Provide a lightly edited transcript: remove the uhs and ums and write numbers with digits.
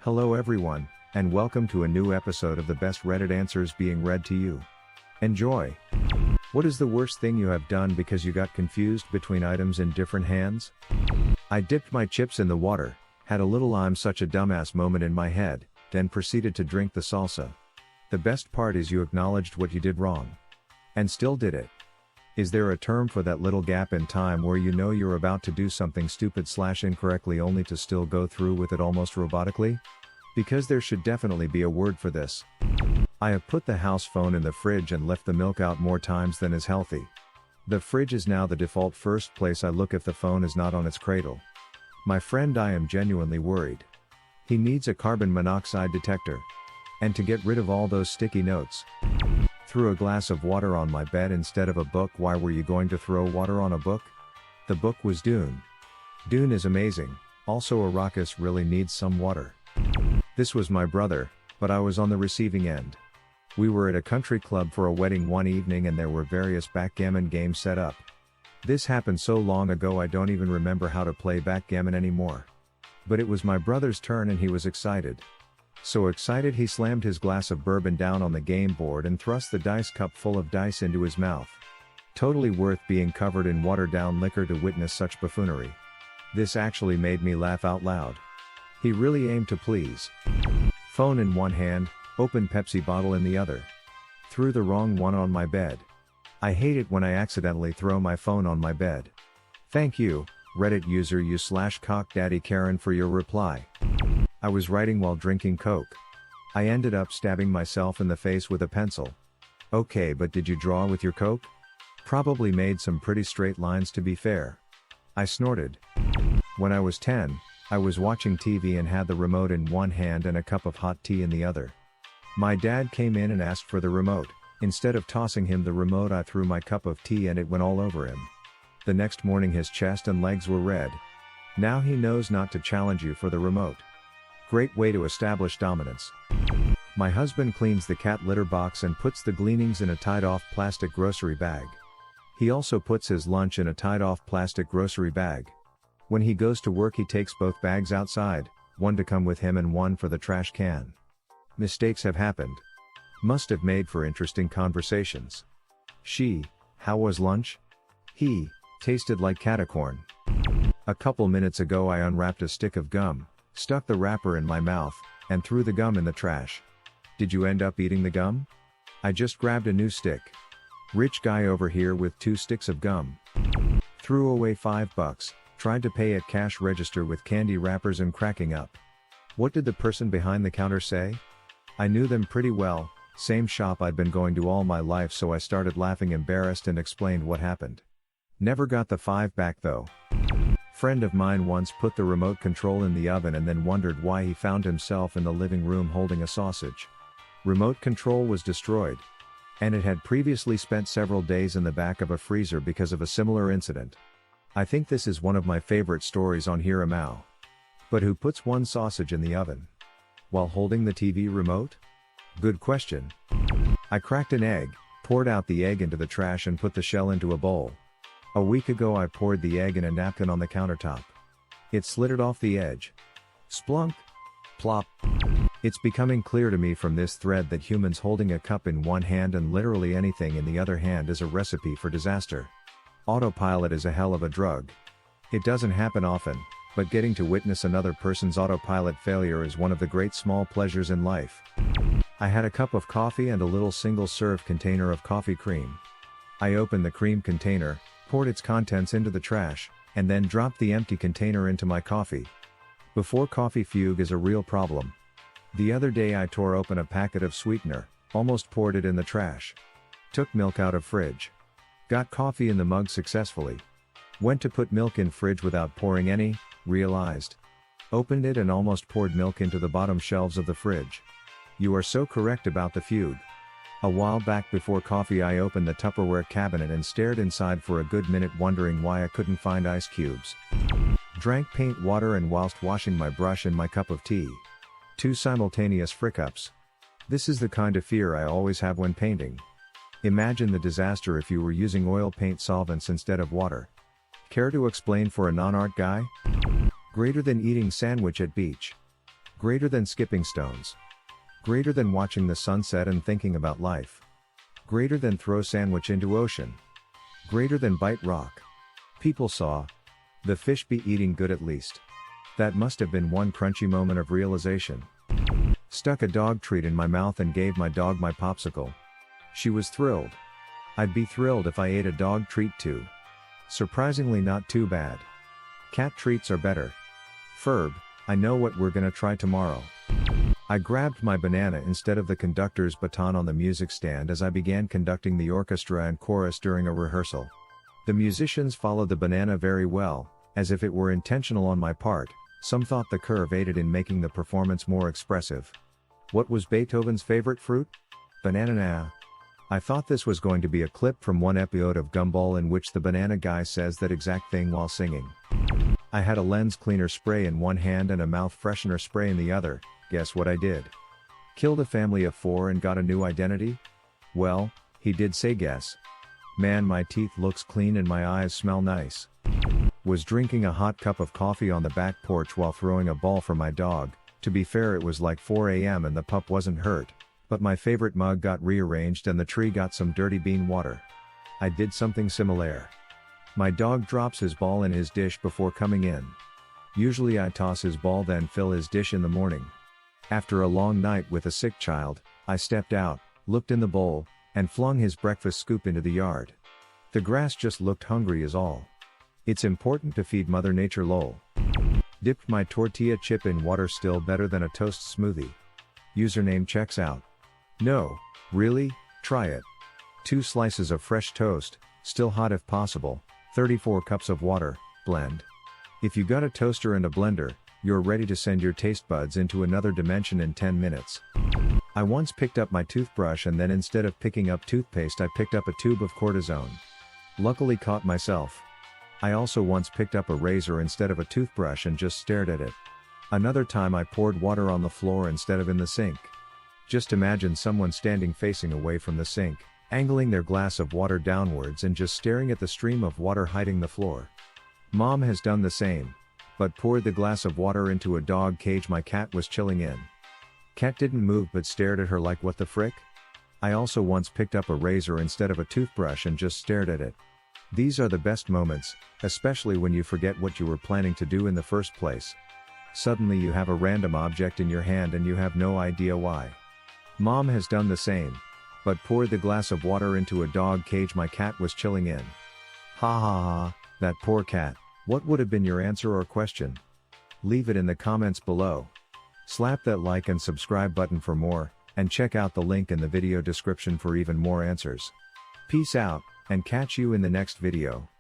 Hello everyone, and welcome to a new episode of the best Reddit answers being read to you. Enjoy! What is the worst thing you have done because you got confused between items in different hands? I dipped my chips in the water, had a little "I'm such a dumbass" moment in my head, then proceeded to drink the salsa. The best part is you acknowledged what you did wrong. And still did it. Is there a term for that little gap in time where you know you're about to do something stupid/incorrectly only to still go through with it almost robotically? Because there should definitely be a word for this. I have put the house phone in the fridge and left the milk out more times than is healthy. The fridge is now the default first place I look if the phone is not on its cradle. My friend, I am genuinely worried. He needs a carbon monoxide detector. And to get rid of all those sticky notes. Threw a glass of water on my bed instead of a book. Why were you going to throw water on a book? The book was Dune. Dune is amazing, also Arrakis really needs some water. This was my brother, but I was on the receiving end. We were at a country club for a wedding one evening and there were various backgammon games set up. This happened so long ago I don't even remember how to play backgammon anymore. But it was my brother's turn and he was excited. So excited he slammed his glass of bourbon down on the game board and thrust the dice cup full of dice into his mouth. Totally worth being covered in watered down liquor to witness such buffoonery. This actually made me laugh out loud. He really aimed to please. Phone in one hand, open Pepsi bottle in the other. Threw the wrong one on my bed. I hate it when I accidentally throw my phone on my bed. Thank you, Reddit user u/cockdaddykaren, for your reply. I was writing while drinking Coke. I ended up stabbing myself in the face with a pencil. Okay, but did you draw with your Coke? Probably made some pretty straight lines to be fair. I snorted. When I was 10, I was watching TV and had the remote in one hand and a cup of hot tea in the other. My dad came in and asked for the remote. Instead of tossing him the remote, I threw my cup of tea and it went all over him. The next morning his chest and legs were red. Now he knows not to challenge you for the remote. Great way to establish dominance. My husband cleans the cat litter box and puts the gleanings in a tied-off plastic grocery bag. He also puts his lunch in a tied-off plastic grocery bag. When he goes to work he takes both bags outside, one to come with him and one for the trash can. Mistakes have happened. Must have made for interesting conversations. She, how was lunch? He, tasted like catacorn. A couple minutes ago I unwrapped a stick of gum, stuck the wrapper in my mouth, and threw the gum in the trash. Did you end up eating the gum? I just grabbed a new stick. Rich guy over here with 2 sticks of gum. Threw away $5. Tried to pay at cash register with candy wrappers and cracking up. What did the person behind the counter say? I knew them pretty well, same shop I'd been going to all my life, so I started laughing embarrassed and explained what happened. Never got the $5 back though. Friend of mine once put the remote control in the oven and then wondered why he found himself in the living room holding a sausage. Remote control was destroyed. And it had previously spent several days in the back of a freezer because of a similar incident. I think this is one of my favorite stories on here. Amau. But who puts one sausage in the oven? While holding the TV remote? Good question. I cracked an egg, poured out the egg into the trash and put the shell into a bowl. A week ago I poured the egg in a napkin on the countertop. It slithered off the edge. Splunk. Plop. It's becoming clear to me from this thread that humans holding a cup in one hand and literally anything in the other hand is a recipe for disaster. Autopilot is a hell of a drug. It doesn't happen often, but getting to witness another person's autopilot failure is one of the great small pleasures in life. I had a cup of coffee and a little single-serve container of coffee cream. I opened the cream container, poured its contents into the trash, and then dropped the empty container into my coffee. Before coffee fugue is a real problem. The other day I tore open a packet of sweetener, almost poured it in the trash. Took milk out of fridge. Got coffee in the mug successfully. Went to put milk in fridge without pouring any, realized. Opened it and almost poured milk into the bottom shelves of the fridge. You are so correct about the fugue. A while back before coffee I opened the Tupperware cabinet and stared inside for a good minute wondering why I couldn't find ice cubes. Drank paint water and whilst washing my brush and my cup of tea. 2 simultaneous frickups. This is the kind of fear I always have when painting. Imagine the disaster if you were using oil paint solvents instead of water. Care to explain for a non-art guy? Greater than eating sandwich at beach. Greater than skipping stones. Greater than watching the sunset and thinking about life. Greater than throw sandwich into ocean. Greater than bite rock. People saw. The fish be eating good at least. That must have been one crunchy moment of realization. Stuck a dog treat in my mouth and gave my dog my popsicle. She was thrilled. I'd be thrilled if I ate a dog treat too. Surprisingly not too bad. Cat treats are better. Ferb, I know what we're gonna try tomorrow. I grabbed my banana instead of the conductor's baton on the music stand as I began conducting the orchestra and chorus during a rehearsal. The musicians followed the banana very well, as if it were intentional on my part. Some thought the curve aided in making the performance more expressive. What was Beethoven's favorite fruit? Banana. I thought this was going to be a clip from one episode of Gumball in which the banana guy says that exact thing while singing. I had a lens cleaner spray in one hand and a mouth freshener spray in the other. Guess what I did? Killed a family of 4 and got a new identity? Well, he did say guess. Man, my teeth looks clean and my eyes smell nice. Was drinking a hot cup of coffee on the back porch while throwing a ball for my dog. To be fair, it was like 4 a.m. and the pup wasn't hurt, but my favorite mug got rearranged and the tree got some dirty bean water. I did something similar. My dog drops his ball in his dish before coming in. Usually I toss his ball then fill his dish in the morning. After a long night with a sick child, I stepped out, looked in the bowl, and flung his breakfast scoop into the yard. The grass just looked hungry is all. It's important to feed Mother Nature lol. Dipped my tortilla chip in water, still better than a toast smoothie. Username checks out. No, really, try it. 2 slices of fresh toast, still hot if possible, 34 cups of water, blend. If you got a toaster and a blender, you're ready to send your taste buds into another dimension in 10 minutes. I once picked up my toothbrush and then instead of picking up toothpaste I picked up a tube of cortisone. Luckily caught myself. I also once picked up a razor instead of a toothbrush and just stared at it. Another time I poured water on the floor instead of in the sink. Just imagine someone standing facing away from the sink, angling their glass of water downwards and just staring at the stream of water hiding the floor. Mom has done the same, but poured the glass of water into a dog cage my cat was chilling in. Cat didn't move but stared at her like what the frick? I also once picked up a razor instead of a toothbrush and just stared at it. These are the best moments, especially when you forget what you were planning to do in the first place. Suddenly you have a random object in your hand and you have no idea why. Mom has done the same, but poured the glass of water into a dog cage my cat was chilling in. Ha ha ha, that poor cat. What would have been your answer or question? Leave it in the comments below. Slap that like and subscribe button for more, and check out the link in the video description for even more answers. Peace out, and catch you in the next video.